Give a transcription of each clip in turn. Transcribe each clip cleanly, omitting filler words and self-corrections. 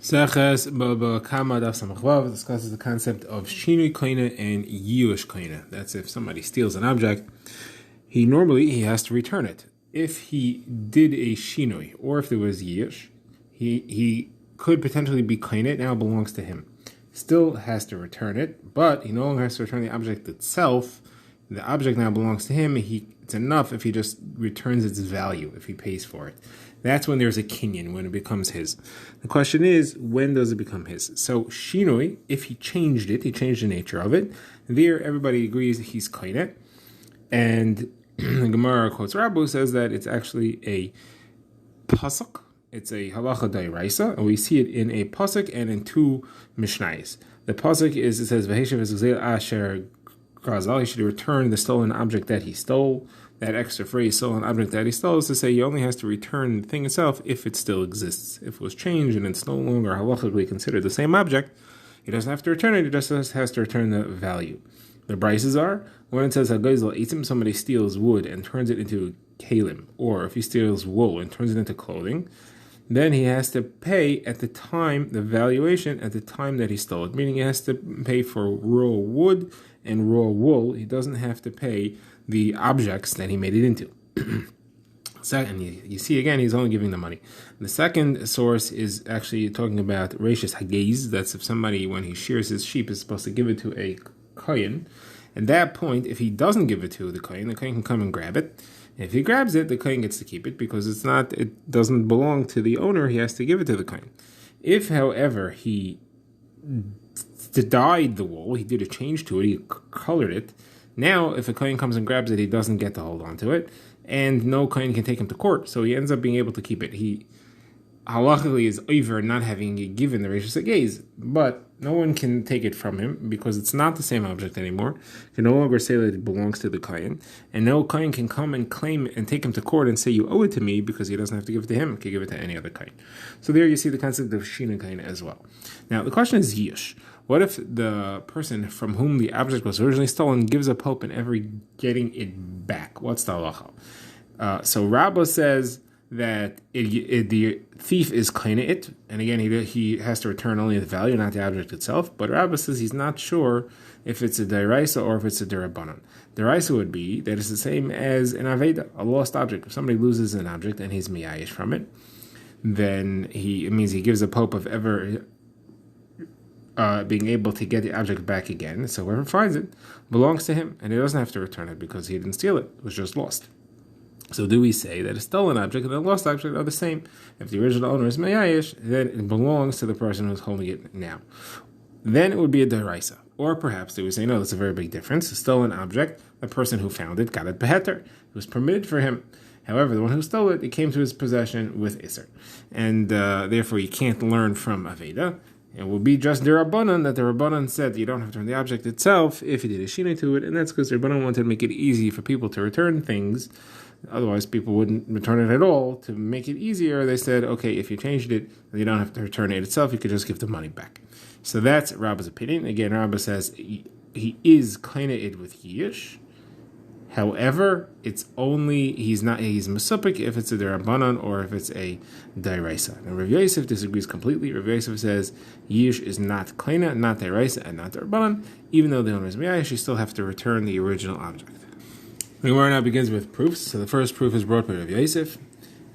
Seches Bava Kamma discusses the concept of Shinui Koine and Yush Koine. That's if somebody steals an object, he has to return it. If he did a Shinui, or if there was Yush, he could potentially be Koine. It now belongs to him. Still has to return it, but he no longer has to return the object itself. The object now belongs to him. It's enough if he just returns its value, if he pays for it. That's when there's a kinyan, when it becomes his. The question is, when does it become his? So Shinoi, if he changed it, he changed the nature of it. There, everybody agrees he's kaineh. And the Gemara quotes Rabbu, says that it's actually a pasuk. It's a halacha dairaisa, and we see it in a pasuk and in two mishnayos. The pasuk it says, "V'heshev ezgzeil asher gazal." He should return the stolen object that he stole. That extra phrase, stolen object that he stole, is to say he only has to return the thing itself if it still exists. If it was changed and it's no longer halachically considered the same object, he doesn't have to return it, he just has to return the value. The brises are, when it says hagayzel eitzim, somebody steals wood and turns it into kalim, or if he steals wool and turns it into clothing, then he has to pay at the time, the valuation at the time that he stole it, meaning he has to pay for raw wood and raw wool. He doesn't have to pay the objects that he made it into. Second, you see again, he's only giving the money. The second source is actually talking about Reishis Hageiz. That's if somebody, when he shears his sheep, is supposed to give it to a kohen. At that point, if he doesn't give it to the kohen can come and grab it. If he grabs it, the kohen gets to keep it because it doesn't belong to the owner. He has to give it to the kohen. If, however, he dyed the wool, he did a change to it, he colored it. Now, if a kohen comes and grabs it, he doesn't get to hold on to it, and no kohen can take him to court, so he ends up being able to keep it. He halachically is over not having given the Reishis Hageiz, but no one can take it from him because it's not the same object anymore. You can no longer say that it belongs to the kohen, and no kohen can come and claim and take him to court and say you owe it to me because he doesn't have to give it to him. He can give it to any other kohen. So there you see the concept of Shinui kohen as well. Now the question is Yish. What if the person from whom the object was originally stolen gives up hope in ever getting it back? What's the halacha? So Rabbah says that the thief is kaineh, and again he has to return only the value, not the object itself. But Rabbah says he's not sure if it's a deraisa or if it's a derabanan. Deraisa would be that it's the same as an aveda, a lost object. If somebody loses an object and he's miyayish from it, then it means he gives up hope of ever being able to get the object back again. So whoever finds it belongs to him, and he doesn't have to return it because he didn't steal it. It was just lost. So do we say that a stolen object and a lost object are the same? If the original owner is meyayish, then it belongs to the person who's holding it now. Then it would be a deraisa. Or perhaps they would say, no, that's a very big difference. A stolen object, the person who found it got it beheter. It was permitted for him. However, the one who stole it, it came to his possession with Isser. And therefore, you can't learn from Aveda. It will be just the Rabbanan, that the Rabbanan said you don't have to return the object itself if you did a Shinui to it, and that's because the Rabbanan wanted to make it easy for people to return things. Otherwise, people wouldn't return it at all. To make it easier, they said, okay, if you changed it, you don't have to return it itself, you could just give the money back. So that's Rabbah's opinion. Again, Rabbah says he is kaineh with Yish. However, he's mesupik if it's a derabanan or if it's a dairaisa. Now, Rav Yosef disagrees completely. Rav Yosef says Yish is not kaina, not dairaisa, and not derabanan. Even though the owner is miyayish, you still have to return the original object. The Gemara now begins with proofs. So the first proof is brought by Rav Yosef.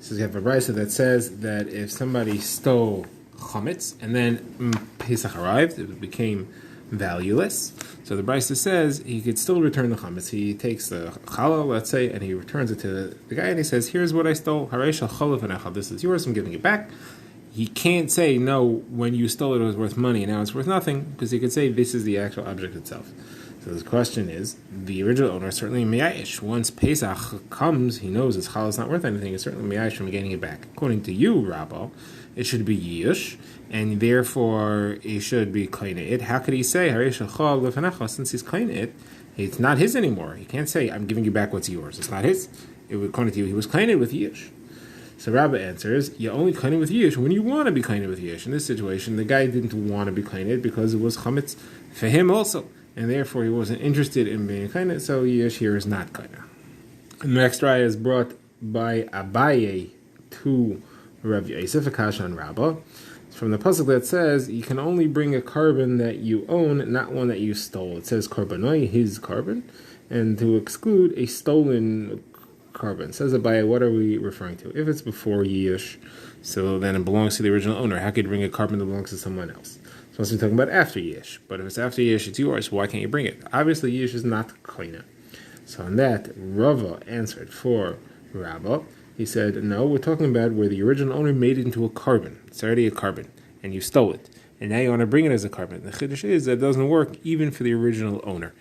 So you have a brisa that says that if somebody stole chametz and then Pesach arrived, it became valueless. So the brisa says he could still return the chametz. He takes the challah, let's say, and he returns it to the guy, and he says, "Here's what I stole. This is yours. I'm giving it back." He can't say, "No, when you stole it was worth money, and now it's worth nothing," because he could say, "This is the actual object itself." So the question is, the original owner is certainly miyayish. Once Pesach comes, he knows his challah is not worth anything. It's certainly miyayish from getting it back. According to you, Rabba, it should be yish, and therefore it should be kaineh. How could he say since he's kaineh? It's not his anymore. He can't say, "I'm giving you back what's yours." It's not his. According to you, he was kaineh with yish. So Rabba answers, "You only kaineh with yish when you want to be kaineh with yish." In this situation, the guy didn't want to be kaineh because it was chametz for him also, and therefore he wasn't interested in being kaineh. So yish here is not kaineh. The next raya is brought by Abaye to Rav Yosef Akash on Rabbah. from the pasuk that says you can only bring a carbon that you own, not one that you stole. It says karbanoi, his carbon, and to exclude a stolen carbon. It says it by what are we referring to? If it's before Yish, so then it belongs to the original owner. How could you bring a carbon that belongs to someone else? It's supposed to be talking about after Yish. But if it's after Yish, it's yours. Why can't you bring it? Obviously, Yish is not koina. So on that, Rava answered for Rabbah. He said, no, we're talking about where the original owner made it into a carbon. It's already a carbon, and you stole it. And now you want to bring it as a carbon. The chiddush is that it doesn't work even for the original owner.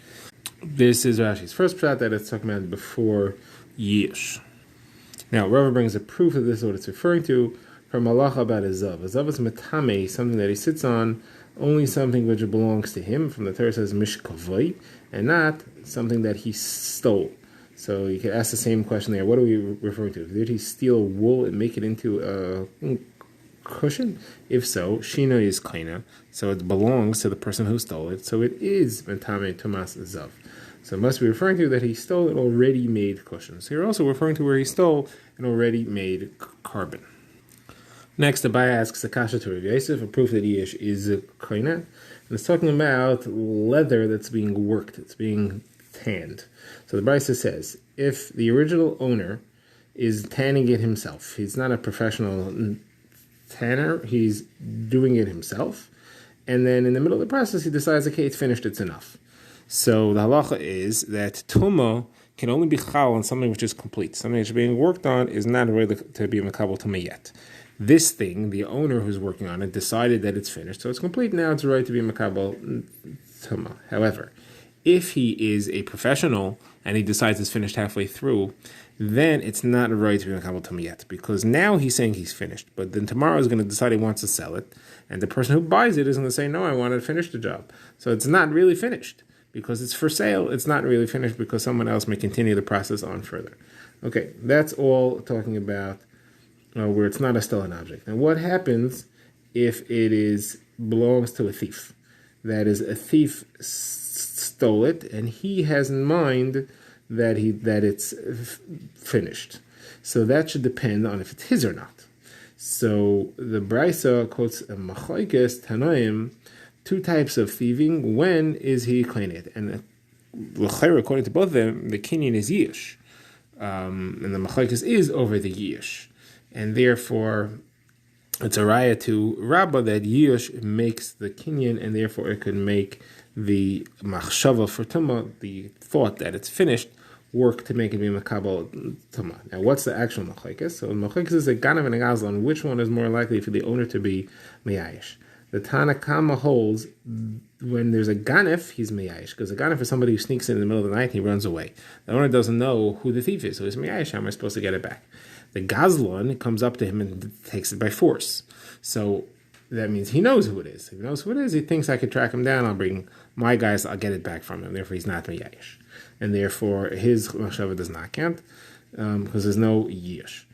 This is Rashi's first shot that it's talking about before Yish. Now, Rava brings a proof of this, what it's referring to, from Allah about a zav. A zav is metame, something that he sits on, only something which belongs to him. From the Torah says mishkavoi, and not something that he stole. So you could ask the same question there. What are we referring to? Did he steal wool and make it into a cushion? If so, shina is kaina, so it belongs to the person who stole it. So it is metame tumas zav. So it must be referring to that he stole an already made cushion. So you're also referring to where he stole an already made carbon. Next, the Abai asks Akasha to Rav Yosef, a proof that Yish is a kaina, and it's talking about leather that's being worked, it's being tanned. So the Brisa says, if the original owner is tanning it himself, he's not a professional tanner, he's doing it himself, and then in the middle of the process he decides, okay, it's finished, it's enough. So the halacha is that tuma can only be chal on something which is complete. Something which is being worked on is not ready to be makabel tuma yet. This thing, the owner who's working on it, decided that it's finished, so it's complete now, it's right to be makabel tuma. However, if he is a professional and he decides it's finished halfway through, then it's not right to be makabel tuma yet, because now he's saying he's finished, but then tomorrow he's going to decide he wants to sell it, and the person who buys it is going to say, no, I want to finish the job. So it's not really finished. Because it's for sale, it's not really finished because someone else may continue the process on further. Okay, that's all talking about where it's not a stolen object. And what happens if it belongs to a thief? That is, a thief stole it, and he has in mind that it's finished. So that should depend on if it's his or not. So the Brisa quotes a machlokes tanoim, two types of thieving. When is he kleinit? And according to both of them, the kinyan is yish, and the machlokes is over the yish, and therefore it's a raya to Rabbah that yish makes the kinyan, and therefore it could make the machshava for tuma, the thought that it's finished, work to make it be makabel tuma. Now, what's the actual machlokes? So machlokes is a ganav and a gazlan. Which one is more likely for the owner to be meyayish? The Bava Kamma holds when there's a ganef, he's meyayish, because a ganef is somebody who sneaks in the middle of the night and he runs away. The owner doesn't know who the thief is, so he's meyayish. How am I supposed to get it back? The gazlon comes up to him and takes it by force. So that means he knows who it is. If he knows who it is, he thinks I could track him down. I'll bring my guys. I'll get it back from him. Therefore, he's not meyayish, and therefore his machshava does not count because there's no yish.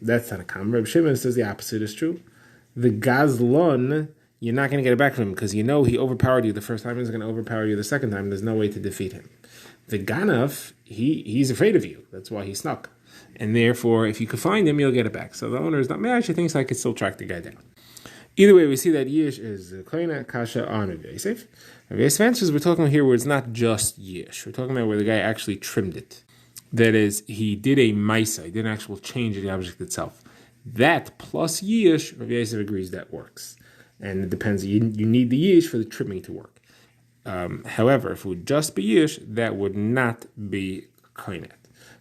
That's not a Kamma. Reb Shimon says the opposite is true. The gazlon, you're not going to get it back from him because you know he overpowered you the first time. He's going to overpower you the second time. There's no way to defeat him. The ganaf, he's afraid of you. That's why he snuck. And therefore, if you could find him, you'll get it back. So the owner is not, man, actually thinks I could still track the guy down. Either way, we see that Yish is Koina Kasha on Rav Yosef. Rav Yosef answers, we're talking here where it's not just Yish. We're talking about where the guy actually trimmed it. That is, he did a Maisa, he did an actual change in the object itself. That plus Yish, Rav Yosef agrees that works. And it depends, you need the Yish for the trimming to work. However, if it would just be Yish, that would not be Koinet.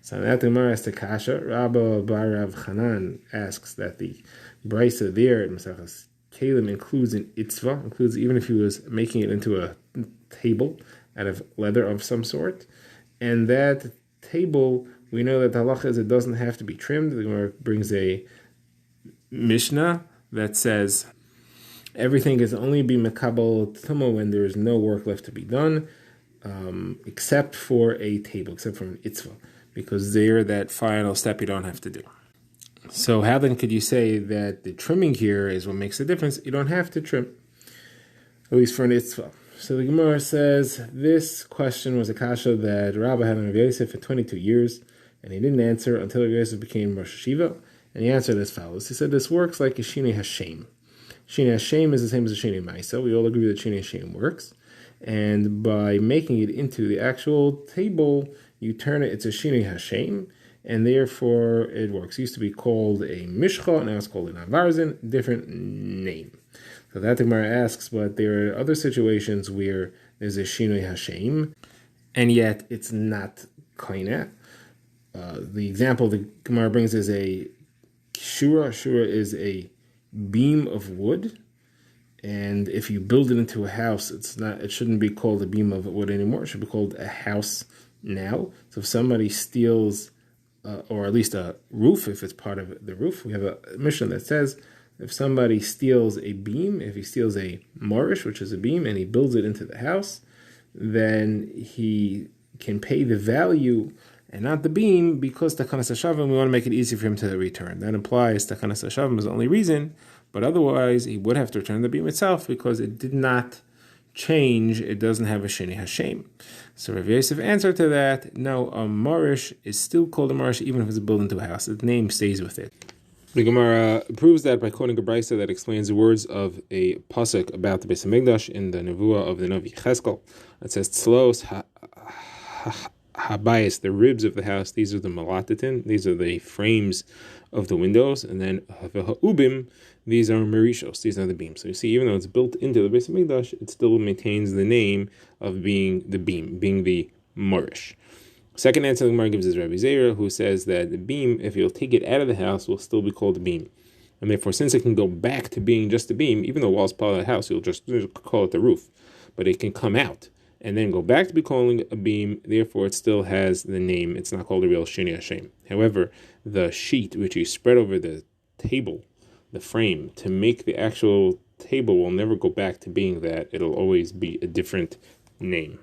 So that the Gemara asks the Kasha, Rabba Bar Rav Hanan asks that the Brisa there in Masachas Kalim includes an itzvah, includes even if he was making it into a table out of leather of some sort. And that table, we know that the halacha is it doesn't have to be trimmed. The Gemara brings a Mishnah that says everything is only be makabel tuma when there is no work left to be done, except for a table, except for an itzvah, because there that final step you don't have to do. So how then could you say that the trimming here is what makes the difference? You don't have to trim, at least for an itzvah. So the Gemara says this question was a kasha that Rabbi had on Rav Yosef for 22 years, and he didn't answer until Rav Yosef became Rosh Hashiva, and he answered as follows. He said, this works like a Shini Hashem. Shini Hashem is the same as a Shini Maisa. We all agree that Shini Hashem works. And by making it into the actual table, you turn it, it's a Shini Hashem, and therefore it works. It used to be called a Mishcha, now it's called an Avarzin, different name. So that the Gemara asks, but there are other situations where there's a Shinui Hashem, and yet it's not Kaina. The example the Gemara brings is a Shura. Shura is a beam of wood, and if you build it into a house, it shouldn't be called a beam of wood anymore. It should be called a house now. So if somebody steals, or at least a roof, if it's part of the roof, we have a mission that says, if somebody steals a beam, if he steals a marish, which is a beam, and he builds it into the house, then he can pay the value and not the beam, because Takanas Hashavim, we want to make it easy for him to return. That implies Takanas Hashavim is the only reason, but otherwise he would have to return the beam itself because it did not change, it doesn't have a Shini Hashem. So Rav Yosef answer to that, no, a marish is still called a marish even if it's built into a house. The name stays with it. The Gemara proves that by quoting a brisa that explains the words of a pasuk about the Beis Hamikdash in the Nevuah of the Navi Cheskel. It says, Tzlos habayis, the ribs of the house, these are the malatitin, these are the frames of the windows, and then ubim, these are merishos, these are the beams. So you see, even though it's built into the Beis Hamikdash, it still maintains the name of being the beam, being the marish. Second answer the Gemara gives is Rabbi Zera, who says that the beam, if you'll take it out of the house, will still be called a beam. And therefore, since it can go back to being just a beam, even though the wall's part of the house, you'll just call it the roof. But it can come out and then go back to be calling a beam, therefore it still has the name. It's not called a real Shini Hashem. However, the sheet which you spread over the table, the frame, to make the actual table will never go back to being that. It'll always be a different name.